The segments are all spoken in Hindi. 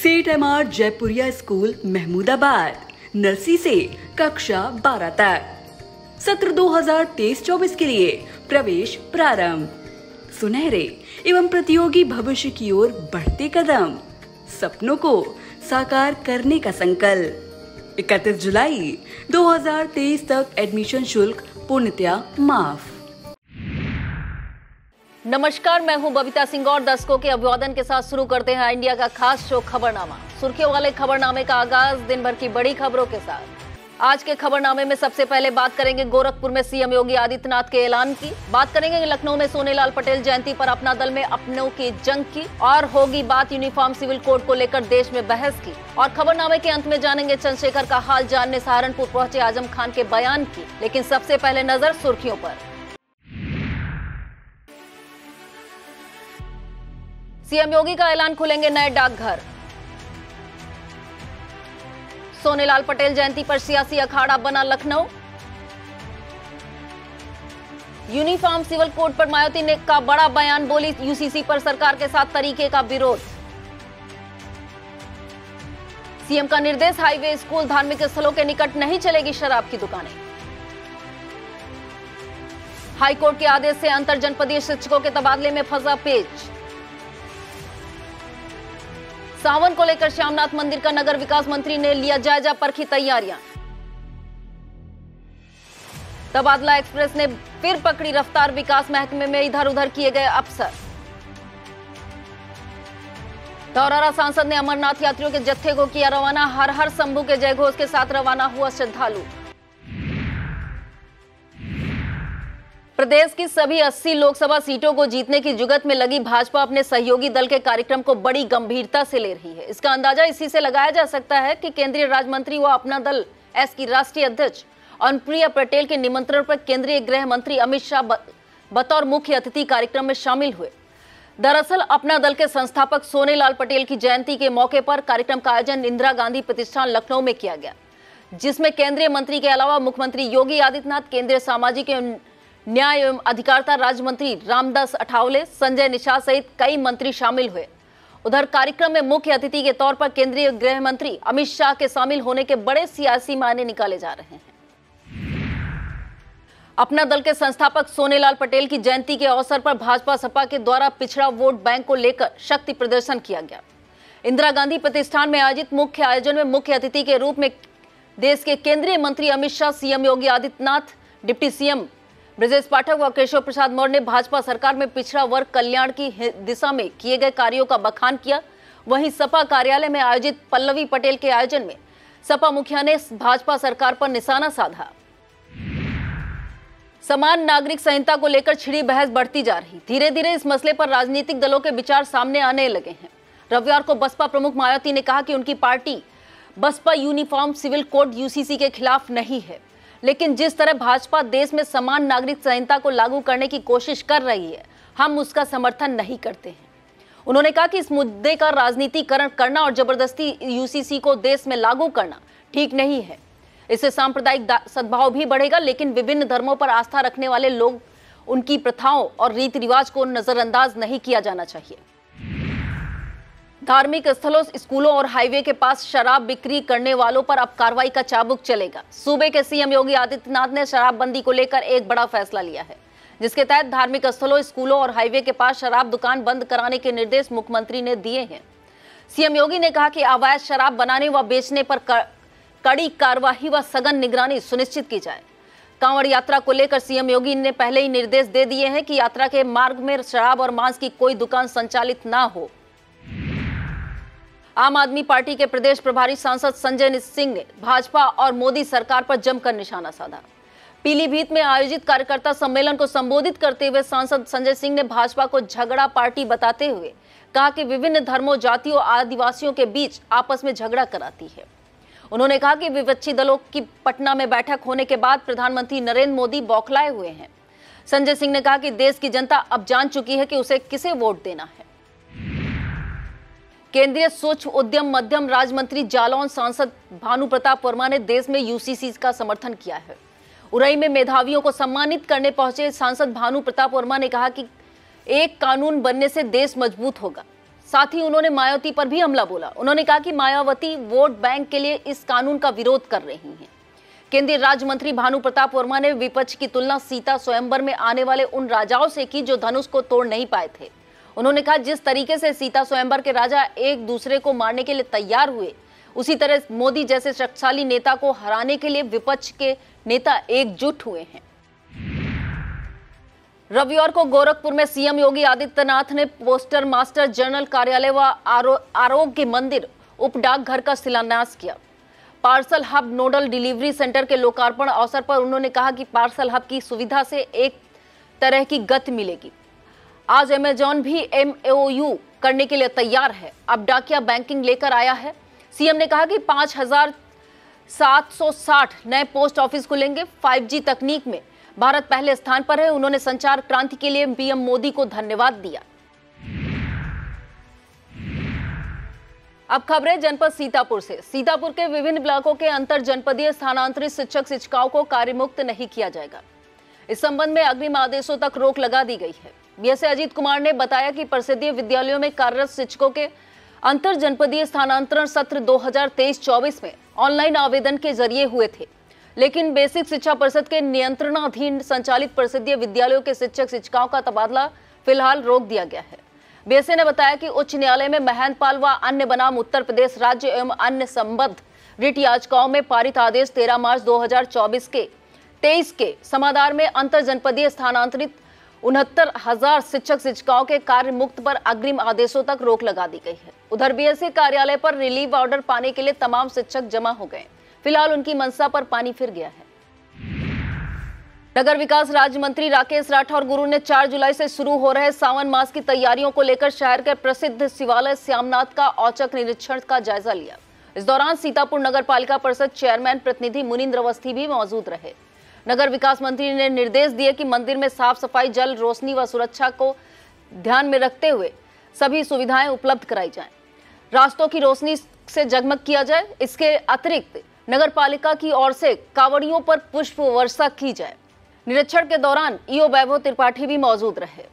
सेठ MR Jaipuria school Mahmudabad, nursery से कक्षा 12 तक। सत्र 2023-24 के लिए प्रवेश प्रारंभ। सुनहरे एवं प्रतियोगी भविष्य की ओर बढ़ते कदम, सपनों को साकार करने का संकल्प। 31 जुलाई 2023 तक एडमिशन शुल्क पूर्णतया माफ। नमस्कार, मैं हूं बबीता सिंह और दर्शकों के अभिवादन के साथ शुरू करते हैं इंडिया का खास शो खबरनामा। सुर्खियों वाले खबरनामे का आगाज दिन भर की बड़ी खबरों के साथ। आज के खबरनामे में सबसे पहले बात करेंगे गोरखपुर में सीएम योगी आदित्यनाथ के ऐलान की, बात करेंगे लखनऊ में सोनेलाल पटेल जयंती पर अपना दल में अपनों की जंग की, और होगी बात यूनिफॉर्म सिविल कोड को लेकर देश में बहस की। और खबरनामे के अंत में जानेंगे चंद्रशेखर का हाल जानने सहारनपुर पहुंचे आजम खान के बयान की। लेकिन सबसे पहले नजर सुर्खियों पर। सीएम योगी का ऐलान, खुलेंगे नए डाकघर। सोनेलाल पटेल जयंती पर सियासी अखाड़ा बना लखनऊ। यूनिफॉर्म सिविल कोड पर मायावती ने का बड़ा बयान, बोली यूसीसी पर सरकार के साथ तरीके का विरोध। सीएम का निर्देश, हाईवे, स्कूल, धार्मिक स्थलों के निकट नहीं चलेगी शराब की दुकानें। हाईकोर्ट के आदेश से अंतर जनपदीय शिक्षकों के तबादले में फंसा पेच। सावन को लेकर श्यामनाथ मंदिर का नगर विकास मंत्री ने लिया जायजा, परखी तैयारियां। तबादला एक्सप्रेस ने फिर पकड़ी रफ्तार, विकास महकमे में इधर उधर किए गए अफसर। धौरहरा सांसद ने अमरनाथ यात्रियों के जत्थे को किया रवाना, हर हर शंभू के जयघोष के साथ रवाना हुआ श्रद्धालु। प्रदेश की सभी 80 लोकसभा सीटों को जीतने की जुगत में लगी भाजपा अपने सहयोगी दल के कार्यक्रम को बड़ी गंभीरता से ले रही है। इसका अंदाजा इसी से लगाया जा सकता है कि केंद्रीय राज्य मंत्री व अपना दल एस की राष्ट्रीय अध्यक्ष अनुप्रिया पटेल के निमंत्रण पर केंद्रीय गृह मंत्री अमित शाह बतौर मुख्य अतिथि कार्यक्रम में शामिल हुए। दरअसल अपना दल के संस्थापक सोनेलाल पटेल की जयंती के मौके पर कार्यक्रम का आयोजन इंदिरा गांधी प्रतिष्ठान लखनऊ में किया गया, जिसमें केंद्रीय मंत्री के अलावा मुख्यमंत्री योगी आदित्यनाथ, केंद्रीय सामाजिक एवं न्याय एवं अधिकारिता राज्य मंत्री रामदास अठावले, संजय निषाद सहित कई मंत्री शामिल हुए। उधर कार्यक्रम में मुख्य अतिथि के तौर पर केंद्रीय गृह मंत्री अमित शाह के शामिल होने के बड़े सियासी मायने निकाले जा रहे हैं। अपना दल के संस्थापक सोनेलाल पटेल की जयंती के अवसर पर भाजपा सपा के द्वारा पिछड़ा वोट बैंक को लेकर शक्ति प्रदर्शन किया गया। इंदिरा गांधी प्रतिष्ठान में आयोजित मुख्य आयोजन में मुख्य अतिथि के रूप में देश के केंद्रीय मंत्री Amit Shah, CM Yogi Adityanath, deputy CM Brajesh Pathak व केशव प्रसाद मौर्य ने भाजपा सरकार में पिछड़ा वर्ग कल्याण की दिशा में किए गए कार्यों का बखान किया। वहीं सपा कार्यालय में आयोजित पल्लवी पटेल के आयोजन में सपा मुखिया ने भाजपा सरकार पर निशाना साधा। समान नागरिक संहिता को लेकर छिड़ी बहस बढ़ती जा रही। धीरे धीरे इस मसले पर राजनीतिक दलों के विचार सामने आने लगे हैं। रविवार को बसपा प्रमुख मायावती ने कहा कि उनकी party Baspa uniform civil code UCC के खिलाफ नहीं है, लेकिन जिस तरह भाजपा देश में समान नागरिक संहिता को लागू करने की कोशिश कर रही है, हम उसका समर्थन नहीं करते हैं। उन्होंने कहा कि इस मुद्दे का राजनीतिकरण करना और जबरदस्ती यूसीसी को देश में लागू करना ठीक नहीं है। इससे सांप्रदायिक सद्भाव भी बढ़ेगा, लेकिन विभिन्न धर्मों पर आस्था रखने वाले लोग, उनकी प्रथाओं और रीति रिवाज को नजरअंदाज नहीं किया जाना चाहिए। धार्मिक स्थलों, स्कूलों और हाईवे के पास शराब बिक्री करने वालों पर अब कार्रवाई का चाबुक चलेगा। सूबे के सीएम योगी आदित्यनाथ ने शराबबंदी को लेकर एक बड़ा फैसला लिया है, जिसके तहत धार्मिक स्थलों, स्कूलों और हाईवे के पास शराब दुकान बंद कराने के निर्देश मुख्यमंत्री ने दिए हैं। सीएम योगी ने कहा कि अवैध शराब बनाने व बेचने पर कड़ी कार्रवाई व सघन निगरानी सुनिश्चित की जाए। कांवड़ यात्रा को लेकर सीएम योगी ने पहले ही निर्देश दे दिए हैं कि यात्रा के मार्ग में शराब और मांस की कोई दुकान संचालित न हो। आम आदमी पार्टी के प्रदेश प्रभारी सांसद संजय सिंह ने भाजपा और मोदी सरकार पर जमकर निशाना साधा। पीलीभीत में आयोजित कार्यकर्ता सम्मेलन को संबोधित करते हुए सांसद संजय सिंह ने भाजपा को झगड़ा पार्टी बताते हुए कहा कि विभिन्न धर्मों, जातियों, आदिवासियों के बीच आपस में झगड़ा कराती है। उन्होंने कहा कि विपक्षी दलों की पटना में बैठक होने के बाद प्रधानमंत्री नरेंद्र मोदी बौखलाए हुए हैं। संजय सिंह ने कहा कि देश की जनता अब जान चुकी है कि उसे किसे वोट देना है। केंद्रीय सूक्ष्म उद्यम मध्यम राज्य मंत्री जालौन सांसद भानु प्रताप वर्मा ने देश में यूसीसी का समर्थन किया है। उरई में मेधावियों को सम्मानित करने पहुंचे सांसद भानु प्रताप वर्मा ने कहा कि एक कानून बनने से देश मजबूत होगा। साथ ही उन्होंने मायावती पर भी हमला बोला। उन्होंने कहा कि मायावती वोट बैंक के लिए इस कानून का विरोध कर रही हैं। केंद्रीय राज्य मंत्री भानु प्रताप वर्मा ने विपक्ष की तुलना सीता स्वयंवर में आने वाले उन राजाओं से की जो धनुष को तोड़ नहीं पाए थे। उन्होंने कहा जिस तरीके से सीता स्वयंवर के राजा एक दूसरे को मारने के लिए तैयार हुए, उसी तरह मोदी जैसे शक्तिशाली नेता को हराने के लिए विपक्ष के नेता एकजुट हुए हैं। रविवार को गोरखपुर में सीएम योगी आदित्यनाथ ने पोस्टर मास्टर जनरल कार्यालय व आरोग्य मंदिर उप डाकघर का शिलान्यास किया। Parcel hub nodal delivery centre के लोकार्पण अवसर पर उन्होंने कहा कि पार्सल हब की सुविधा से एक तरह की गति मिलेगी। आज अमेजॉन भी MOU करने के लिए तैयार है। अब डाकिया बैंकिंग लेकर आया है। सीएम ने कहा कि 5,760 नए पोस्ट ऑफिस खुलेंगे। 5G तकनीक में भारत पहले स्थान पर है। उन्होंने संचार क्रांति के लिए पीएम मोदी को धन्यवाद दिया। अब खबरें जनपद सीतापुर से। सीतापुर के विभिन्न ब्लॉकों के अंतर जनपदीय स्थानांतरित शिक्षक शिक्षिकाओं को कार्यमुक्त नहीं किया जाएगा। इस संबंध में अग्रिम आदेशों तक रोक लगा दी गई है। बीएसए अजीत कुमार ने बताया कि परिषदीय विद्यालयों में कार्यरत शिक्षकों के अंतर जनपदीय स्थानांतरण सत्र 2023-24 में ऑनलाइन आवेदन के जरिए हुए थे, लेकिन बेसिक शिक्षा परिषद के नियंत्रणाधीन संचालित परिषदीय विद्यालयों के शिक्षक शिक्षिकाओं का तबादला फिलहाल रोक दिया गया है। बीएसए ने बताया कि उच्च न्यायालय में महंतपाल व अन्य बनाम उत्तर प्रदेश राज्य एवं अन्य संबद्ध रिट याचिकाओं में पारित आदेश 13 मार्च 2024 के 23 के समाधान में अंतर जनपदीय स्थानांतरित 69,000 शिक्षक शिक्षिकाओं के कार्य मुक्त पर अग्रिम आदेशों तक रोक लगा दी गई है। उधर बीएसए कार्यालय पर रिलीव ऑर्डर पाने के लिए तमाम शिक्षक जमा हो गए। फिलहाल उनकी मंशा पर पानी फिर गया है। नगर विकास राज्य मंत्री राकेश राठौर गुरु ने 4 जुलाई से शुरू हो रहे सावन मास की तैयारियों को लेकर शहर के प्रसिद्ध शिवालय श्यामनाथ का औचक निरीक्षण का जायजा लिया। इस दौरान सीतापुर नगर पालिका परिषद चेयरमैन प्रतिनिधि मुनींद्र अवस्थी भी मौजूद रहे। नगर विकास मंत्री ने निर्देश दिए कि मंदिर में साफ सफाई, जल, रोशनी व सुरक्षा को ध्यान में रखते हुए सभी सुविधाएं उपलब्ध कराई जाएं। रास्तों की रोशनी से जगमग किया जाए। इसके अतिरिक्त नगर पालिका की ओर से कांवड़ियों पर पुष्प वर्षा की जाए। निरीक्षण के दौरान ईओ वैभव त्रिपाठी भी मौजूद रहे।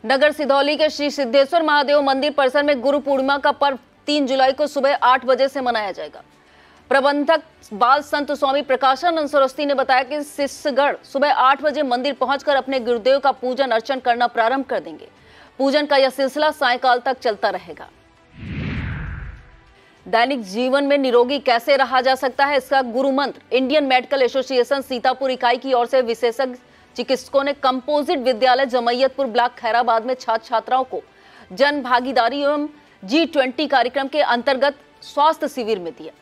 नगर सिधौली के श्री सिद्धेश्वर महादेव मंदिर परिसर में गुरु पूर्णिमा का पर्व 3 जुलाई को सुबह 8 बजे से मनाया जाएगा। प्रबंधक बाल संत स्वामी प्रकाशानंद सरस्वती ने बताया कि शिष्यगण सुबह 8 बजे मंदिर पहुंचकर अपने गुरुदेव का पूजन अर्चन करना प्रारंभ कर देंगे। पूजन का यह सिलसिला सायंकाल तक चलता रहेगा। दैनिक जीवन में निरोगी कैसे रहा जा सकता है, इसका गुरु मंत्र इंडियन मेडिकल एसोसिएशन सीतापुर इकाई की ओर से विशेषज्ञ चिकित्सकों ने कंपोजिट विद्यालय जमैयतपुर ब्लॉक खैराबाद में छात्र छात्राओं को जन भागीदारी एवं G20 कार्यक्रम के अंतर्गत स्वास्थ्य शिविर में दिया।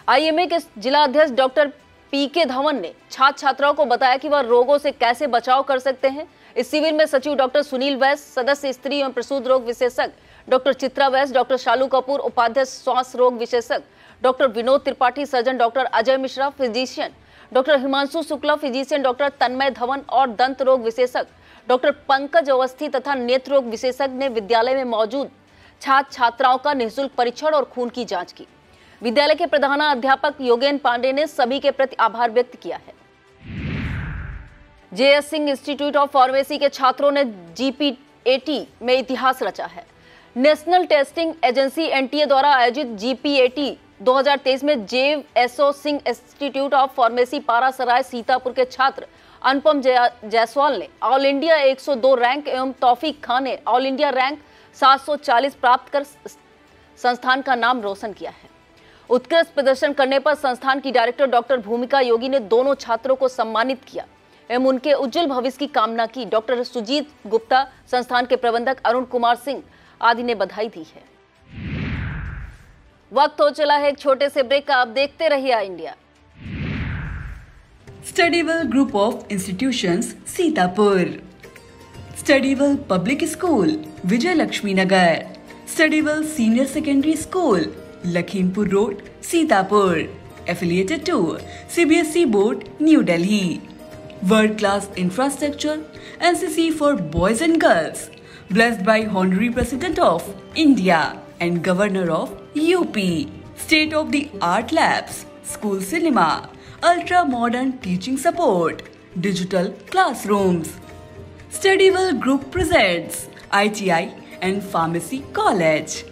IMA के जिला अध्यक्ष डॉक्टर PK धवन ने छात्र छात्राओं को बताया कि वह रोगों से कैसे बचाव कर सकते हैं। इस शिविर में सचिव डॉक्टर सुनील वैस, सदस्य स्त्री एवं प्रसूति रोग विशेषज्ञ डॉक्टर चित्रा वैस, डॉक्टर शालू कपूर, उपाध्यक्ष श्वास रोग विशेषज्ञ doctor Vinod Tripathi, surgeon doctor Ajay Mishra, physician doctor Himanshu Shukla, physician doctor Tanmay Dhawan और दंत रोग विशेषज्ञ डॉक्टर पंकज अवस्थी तथा नेत्र रोग विशेषज्ञ ने विद्यालय में मौजूद छात्र छात्राओं का निःशुल्क परीक्षण और खून की जांच की। विद्यालय के प्रधानाध्यापक योगेन पांडे ने सभी के प्रति आभार व्यक्त किया है। JS Singh institute of pharmacy के छात्रों ने GPAT में इतिहास रचा है। नेशनल टेस्टिंग एजेंसी NTA द्वारा आयोजित GPAT 2023 में JSO Singh institute of pharmacy Parasrai Sitapur के छात्र अनुपम जायसवाल ने ऑल इंडिया 102 रैंक एवं तौफीक खान ने ऑल इंडिया रैंक 740 प्राप्त कर संस्थान का नाम रोशन किया है। उत्कृष्ट प्रदर्शन करने पर संस्थान की डायरेक्टर डॉक्टर भूमिका योगी ने दोनों छात्रों को सम्मानित किया एवं उनके उज्जवल भविष्य की कामना की। डॉक्टर सुजीत गुप्ता, संस्थान के प्रबंधक अरुण कुमार सिंह आदि ने बधाई दी है। वक्त हो चला है एक छोटे से ब्रेक का। आप देखते रहिए India. Studywell group of institutions Sitapur, Studywell public school Vijay Laxmi Nagar, Studywell senior secondary school Lakhimpur road Sitapur, affiliated to CBSE board New Delhi, world class infrastructure, NCC for boys and girls, blessed by Honorary President of India and Governor of UP, state of the art labs, school cinema, ultra modern teaching support, digital classrooms. Studywell Group presents ITI and Pharmacy College.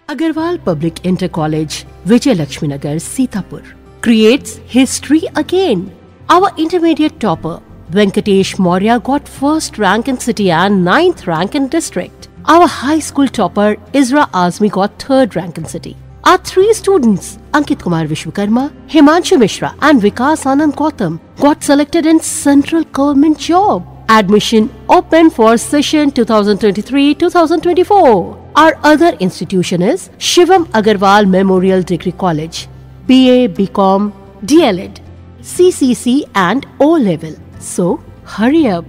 Agarwal Public Inter College, Vijayalakshmi Nagar, Sitapur, creates history again. Our intermediate topper, Venkatesh Maurya, got first rank in city and 9th rank in district. Our high school topper, Isra Azmi, got 3rd rank in city. Our 3 students, Ankit Kumar Vishwakarma, Himanshu Mishra and Vikas Anand Gautam, got selected in central government job. Admission open for session 2023-2024. Our other institution is Shivam Agarwal Memorial Degree College, BA, BCom, DLED, CCC and O level. So hurry up.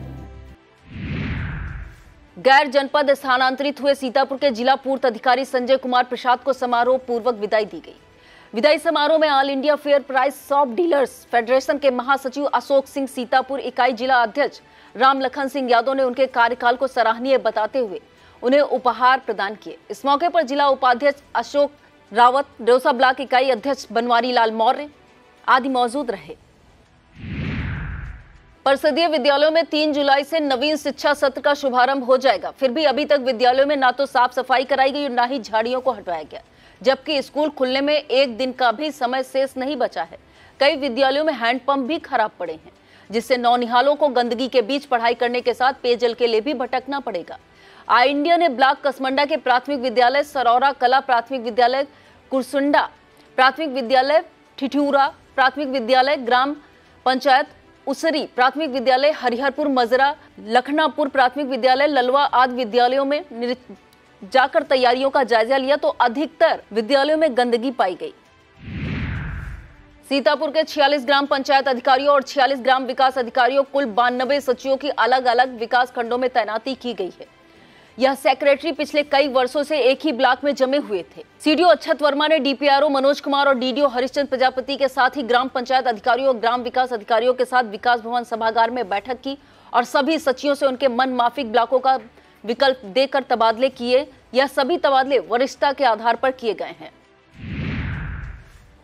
गैर जनपद स्थानांतरित हुए सीतापुर के जिला पूर्त अधिकारी संजय कुमार प्रसाद को समारोह पूर्वक विदाई दी गई। विदाई समारोह में all India fair price shop dealers federation के महासचिव अशोक सिंह, सीतापुर इकाई जिला अध्यक्ष राम लखन सिंह यादव ने उनके कार्यकाल को सराहनीय बताते हुए उन्हें उपहार प्रदान किए। इस मौके पर जिला उपाध्यक्ष अशोक रावत, डोसा ब्लॉक इकाई अध्यक्ष बनवारी लाल मौर्य आदि मौजूद रहे। परिषदीय विद्यालयों में 3 जुलाई से नवीन शिक्षा सत्र का शुभारंभ हो जाएगा। फिर भी अभी तक विद्यालयों में ना तो साफ सफाई कराई गई और ना ही झाड़ियों को हटवाया गया, जबकि स्कूल खुलने में 1 दिन का भी समय शेष नहीं बचा है। कई विद्यालयों में हैंडपंप भी खराब पड़े हैं, जिससे नौनिहालों को गंदगी के बीच पढ़ाई करने के साथ पेयजल के लिए भी भटकना पड़ेगा। ऑल इंडिया ने ब्लॉक कसमंडा के प्राथमिक विद्यालय सरौरा कला, प्राथमिक विद्यालय कुरसुंडा, प्राथमिक विद्यालय ठिठुरा, प्राथमिक विद्यालय ग्राम पंचायत उसरी, प्राथमिक विद्यालय हरिहरपुर मजरा, लखनापुर प्राथमिक विद्यालय ललवा आदि विद्यालयों में जाकर तैयारियों का जायजा लिया तो अधिकतर विद्यालयों में गंदगी पाई गई। सीतापुर के 46 ग्राम पंचायत अधिकारियों और 46 ग्राम विकास अधिकारियों, कुल 92 सचिवों की अलग अलग विकास खंडों में तैनाती की गई है। यह सेक्रेटरी पिछले कई वर्षों से एक ही ब्लॉक में जमे हुए थे। सीडीओ अक्षत वर्मा ने डीपीआरओ मनोज कुमार और डीडीओ हरिश्चंद्र प्रजापति के साथ ही ग्राम पंचायत अधिकारियों और ग्राम विकास अधिकारियों के साथ विकास भवन सभागार में बैठक की और सभी सचिवों से उनके मन माफिक ब्लॉकों का विकल्प देकर तबादले किए। यह सभी तबादले वरिष्ठता के आधार पर किए गए हैं।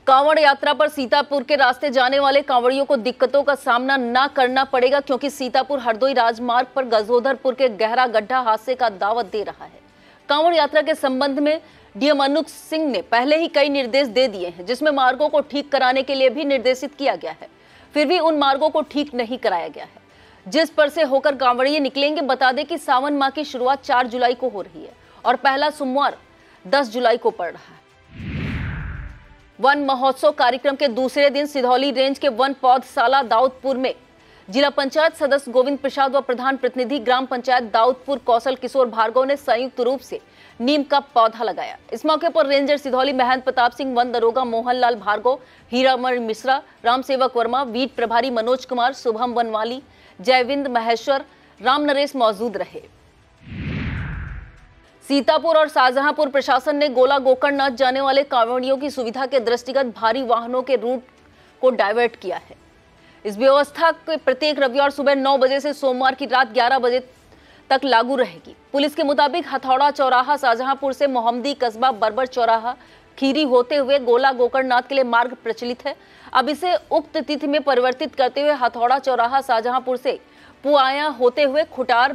कांवड़ यात्रा पर सीतापुर के रास्ते जाने वाले कांवड़ियों को दिक्कतों का सामना न करना पड़ेगा, क्योंकि सीतापुर हरदोई राजमार्ग पर गजोधरपुर के गहरा गड्ढा हादसे का दावत दे रहा है। कांवड़ यात्रा के संबंध में डीएम अनुज सिंह ने पहले ही कई निर्देश दे दिए हैं, जिसमें मार्गों को ठीक कराने के लिए भी निर्देशित किया गया है। फिर भी उन मार्गों को ठीक नहीं कराया गया है, जिस पर से होकर कांवड़िये निकलेंगे। बता दें कि सावन माह की शुरुआत 4 जुलाई को हो रही है और पहला सोमवार 10 जुलाई को पड़ रहा है। वन महोत्सव कार्यक्रम के दूसरे दिन सिधौली रेंज के वन पौधशाला दाऊदपुर में जिला पंचायत सदस्य गोविंद प्रसाद व प्रधान प्रतिनिधि ग्राम पंचायत दाऊदपुर कौशल किशोर भार्गव ने संयुक्त रूप से नीम का पौधा लगाया। इस मौके पर रेंजर सिधौली महेंद्र प्रताप सिंह, वन दरोगा मोहनलाल भार्गव, हीरामणि मिश्रा, राम सेवक वर्मा, वीट प्रभारी मनोज कुमार, शुभम वनवाली, जयविंद महेश्वर, राम नरेश मौजूद रहे। सीतापुर और शाहजहांपुर प्रशासन ने गोला गोकर्णनाथ जाने वाले कांवड़ियों की सुविधा के दृष्टिगत भारी वाहनों के रूट को डाइवर्ट किया है। इस व्यवस्था के प्रत्येक रविवार सुबह 9 बजे से सोमवार की रात 11 बजे तक लागू रहेगी। पुलिस के मुताबिक हथौड़ा चौराहा शाहजहांपुर से मोहम्मदी कस्बा बरबर चौराहा खीरी होते हुए गोला गोकर्णनाथ के लिए मार्ग प्रचलित है। अब इसे उक्त तिथि में परिवर्तित करते हुए हथौड़ा चौराहा शाहजहांपुर से पुआया होते हुए खुटार,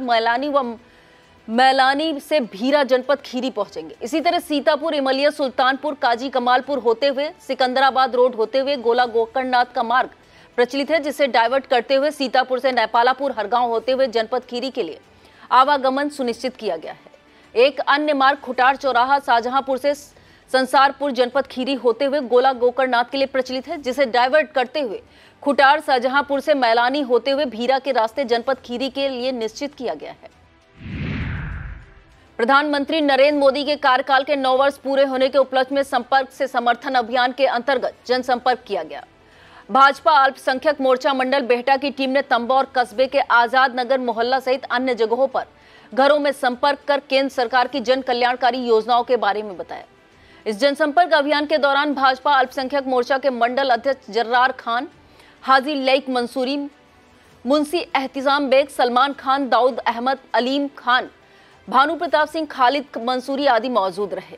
मैलानी से भीरा जनपद खीरी पहुंचेंगे। इसी तरह सीतापुर, इमलिया, सुल्तानपुर, काजी कमालपुर होते हुए सिकंदराबाद रोड होते हुए गोला गोकर्णनाथ का मार्ग प्रचलित है, जिसे डाइवर्ट करते हुए सीतापुर से नेपालापुर, हरगांव होते हुए जनपद खीरी के लिए आवागमन सुनिश्चित किया गया है। एक अन्य मार्ग खुटार चौराहा शाहजहांपुर से संसारपुर जनपद खीरी होते हुए गोला गोकर्णनाथ के लिए प्रचलित है, जिसे डाइवर्ट करते हुए खुटार शाहजहांपुर से मैलानी होते हुए भीरा के रास्ते जनपद खीरी के लिए निश्चित किया गया है। प्रधानमंत्री नरेंद्र मोदी के कार्यकाल के 9 वर्ष पूरे होने के उपलक्ष्य में संपर्क से समर्थन अभियान के अंतर्गत जनसंपर्क किया गया। भाजपा अल्पसंख्यक मोर्चा मंडल बेहटा की टीम ने तंबा और कस्बे के आजाद नगर मोहल्ला सहित अन्य जगहों पर घरों में संपर्क कर केंद्र सरकार की जन कल्याणकारी योजनाओं के बारे में बताया। इस जनसंपर्क अभियान के दौरान भाजपा अल्पसंख्यक मोर्चा के मंडल अध्यक्ष जर्रार खान, हाजी लैक मंसूरी, मुंशी एहतिसाम बेग, सलमान खान, दाऊद अहमद, अलीम खान, भानु प्रताप सिंह, खालिद मंसूरी आदि मौजूद रहे।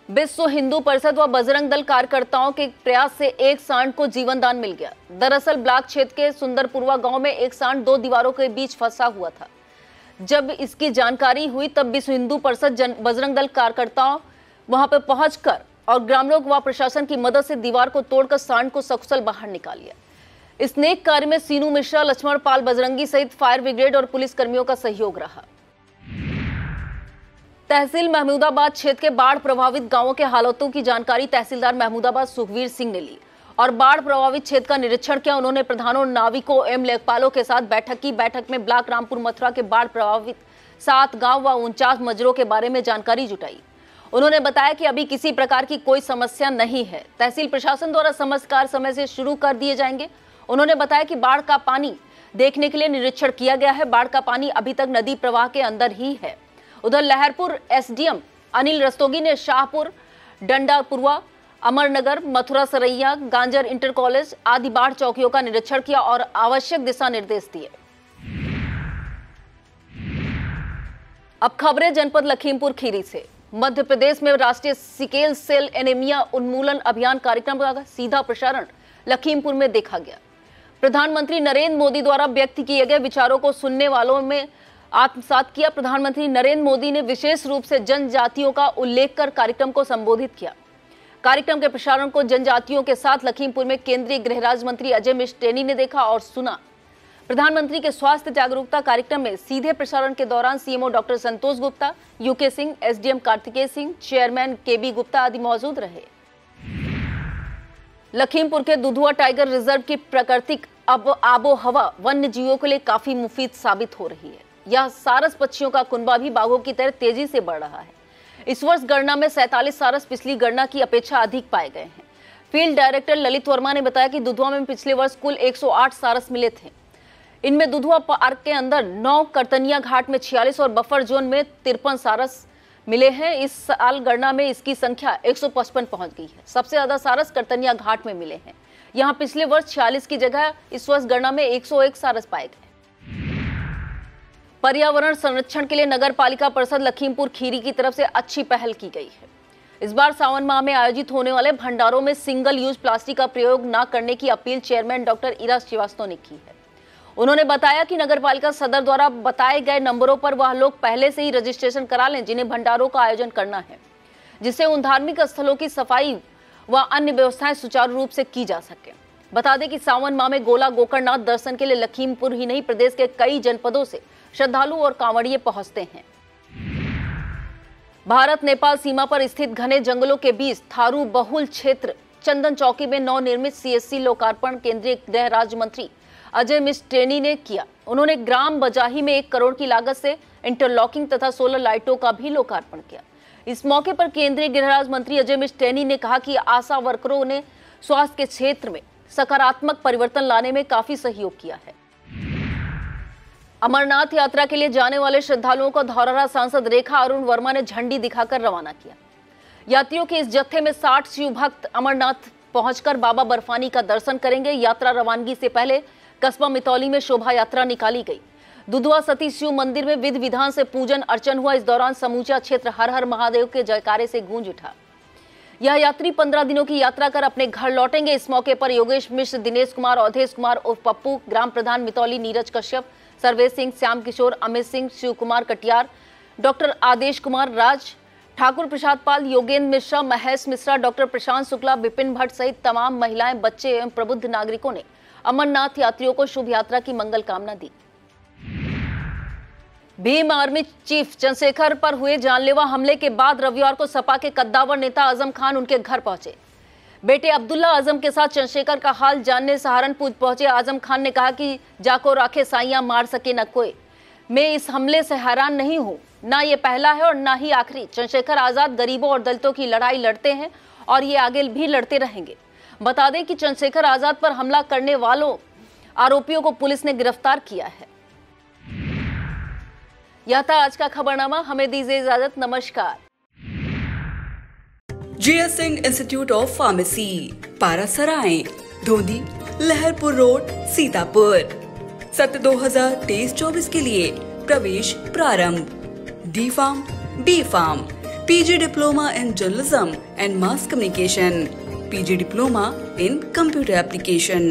विश्व हिंदू परिषद व बजरंग दल कार्यकर्ताओं के प्रयास से एक सांड को जीवन दान मिल गया। दरअसल ब्लॉक क्षेत्र के सुंदरपुरवा गांव में एक सांड 2 दीवारों के बीच फंसा हुआ था। जब इसकी जानकारी हुई तब विश्व हिंदू परिषद बजरंग दल कार्यकर्ताओं वहां पर पहुंचकर और ग्रामीणों व प्रशासन की मदद से दीवार को तोड़कर सांड को सकुशल बाहर निकाल लिया। इस नेक कार्य में सीनू मिश्रा, लक्ष्मण पाल बजरंगी सहित फायर ब्रिगेड और पुलिस कर्मियों का सहयोग रहा। तहसील महमूदाबाद क्षेत्र के बाढ़ प्रभावित गांवों के हालातों की जानकारी तहसीलदार महमूदाबाद सुखवीर सिंह ने ली और बाढ़ प्रभावित क्षेत्र का निरीक्षण किया। उन्होंने प्रधानों, नाविकों एवं लेखपालों के साथ बैठक की। बैठक में ब्लॉक रामपुर मथुरा के बाढ़ प्रभावित 7 गांव व 49 मजरों के बारे में जानकारी जुटाई। उन्होंने बताया कि अभी किसी प्रकार की कोई समस्या नहीं है। तहसील प्रशासन द्वारा समस्त कार्य समय से शुरू कर दिए जाएंगे। उन्होंने बताया कि बाढ़ का पानी देखने के लिए निरीक्षण किया गया है। बाढ़ का पानी अभी तक नदी प्रवाह के अंदर ही है। उधर लहरपुर एसडीएम अनिल रस्तोगी ने शाहपुर, डंडापुरवा, अमरनगर, मथुरा सरैया, गांजर इंटर कॉलेज आदि बाढ़ चौकियों का निरीक्षण किया और आवश्यक दिशा निर्देश दिए। अब खबरें जनपद लखीमपुर खीरी से। मध्य प्रदेश में राष्ट्रीय सिकेल सेल एनीमिया उन्मूलन अभियान कार्यक्रम का सीधा प्रसारण लखीमपुर में देखा गया। प्रधानमंत्री नरेंद्र मोदी द्वारा व्यक्त किए गए विचारों को सुनने वालों में आत्मसात किया। प्रधानमंत्री नरेंद्र मोदी ने विशेष रूप से जनजातियों का उल्लेख कर कार्यक्रम को संबोधित किया। कार्यक्रम के प्रसारण को जनजातियों के साथ लखीमपुर में केंद्रीय गृह राज्य मंत्री अजय मिश्र टेनी ने देखा और सुना। प्रधानमंत्री के स्वास्थ्य जागरूकता कार्यक्रम में सीधे प्रसारण के दौरान CMO doctor Santosh Gupta, UK Singh, SDM Kartikeya Singh, chairman KB Gupta आदि मौजूद रहे। लखीमपुर के दुधुआ टाइगर रिजर्व की प्राकृतिक आबो हवा वन्य जीवों के लिए काफी मुफीद साबित हो रही है। यह सारस पक्षियों का कुनबा भी बाघों की तरह तेजी से बढ़ रहा है। इस वर्ष गणना में 47 सारस पिछली गणना की अपेक्षा अधिक पाए गए हैं। फील्ड डायरेक्टर ललित वर्मा ने बताया कि दुधुआ में पिछले वर्ष कुल 108 सारस मिले थे। इनमें दुधुआ पार्क के अंदर 9, करतनिया घाट में 46 और बफर जोन में 53 सारस मिले हैं। इस साल गणना में इसकी संख्या 155 पहुंच गई है। सबसे ज्यादा सारस करतनिया घाट में मिले हैं। यहां पिछले वर्ष 46 की जगह इस वर्ष गणना में 101 सारस पाए गए। पर्यावरण संरक्षण के लिए नगर पालिका परिषद लखीमपुर खीरी की तरफ से अच्छी पहल की गई है। इस बार सावन माह में आयोजित होने वाले भंडारों में सिंगल यूज प्लास्टिक का प्रयोग न करने की अपील चेयरमैन डॉक्टर इरा श्रीवास्तव ने की है। उन्होंने बताया कि नगर पालिका सदर द्वारा बताए गए नंबरों पर वह लोग पहले से ही रजिस्ट्रेशन करा लें जिन्हें भंडारों का आयोजन करना है, जिससे उन धार्मिक स्थलों की सफाई व अन्य व्यवस्थाएं सुचारू रूप से की जा सके। बता दें कि सावन माह में गोला गोकर्णनाथ दर्शन के लिए लखीमपुर ही नहीं प्रदेश के कई जनपदों से श्रद्धालु और कांवड़िए पहुंचते हैं। भारत नेपाल सीमा पर स्थित घने जंगलों के बीच थारू बहुल क्षेत्र चंदन चौकी में नवनिर्मित सीएससी लोकार्पण केंद्रीय गृह राज्य मंत्री अजय मिश्र टेनी ने किया। उन्होंने ग्राम बजाही में 1 करोड़ की लागत से इंटरलॉकिंग तथा सोलर लाइटों का भी लोकार्पण किया। इस मौके पर केंद्रीय गृह राज्य मंत्री अजय मिश्र टेनी ने कहा कि आशा वर्करों ने स्वास्थ्य के क्षेत्र में सकारात्मक परिवर्तन लाने में काफी सहयोग किया है। अमरनाथ यात्रा के लिए जाने वाले श्रद्धालुओं को धौरहरा सांसद रेखा अरुण वर्मा ने झंडी दिखाकर रवाना किया। यात्रियों के इस जत्थे में 60 शिव भक्त अमरनाथ पहुंचकर बाबा बर्फानी का दर्शन करेंगे। यात्रा रवानगी से पहले कस्बा मितौली में शोभा यात्रा निकाली गई। दुधुआ सती शिव मंदिर में विधि विधान से पूजन अर्चन हुआ। इस दौरान समूचा क्षेत्र हर हर महादेव के जयकारे से गूंज उठा। यह यात्री 15 दिनों की यात्रा कर अपने घर लौटेंगे। इस मौके पर योगेश मिश्र, दिनेश कुमार, अवधेश कुमार उर्फ पप्पू, ग्राम प्रधान मितौली नीरज कश्यप, सर्वेश सिंह, श्याम किशोर, अमित सिंह, शिव कुमार कटियार, डॉक्टर आदेश कुमार राज, ठाकुर प्रसाद पाल, योगेंद्र मिश्रा, महेश मिश्रा, डॉक्टर प्रशांत शुक्ला, विपिन भट्ट सहित तमाम महिलाएं, बच्चे एवं प्रबुद्ध नागरिकों ने अमरनाथ यात्रियों को शुभ यात्रा की मंगल कामना दी। भीम आर्मी चीफ चंद्रशेखर पर हुए जानलेवा हमले के बाद रविवार को सपा के कद्दावर नेता आजम खान उनके घर पहुंचे। बेटे अब्दुल्ला आजम के साथ चंद्रशेखर का हाल जानने सहारनपुर पहुंचे। आजम खान ने कहा कि जाको राखे साइयां मार सके न कोई। मैं इस हमले से हैरान नहीं हूं, ना ये पहला है और ना ही आखिरी। चंद्रशेखर आजाद गरीबों और दलितों की लड़ाई लड़ते हैं और ये आगे भी लड़ते रहेंगे। बता दें कि चंद्रशेखर आजाद पर हमला करने वालों आरोपियों को पुलिस ने गिरफ्तार किया है। यह था आज का खबरनामा। हमें दीजिए इजाजत। नमस्कार। JS Singh institute of pharmacy, Parasrai, Dhondi, Laharpur road, Sitapur. सत्र 2023-24 के लिए प्रवेश प्रारंभ। D.Pharm, B.Pharm, PG diploma in journalism and mass communication, PG diploma in computer application.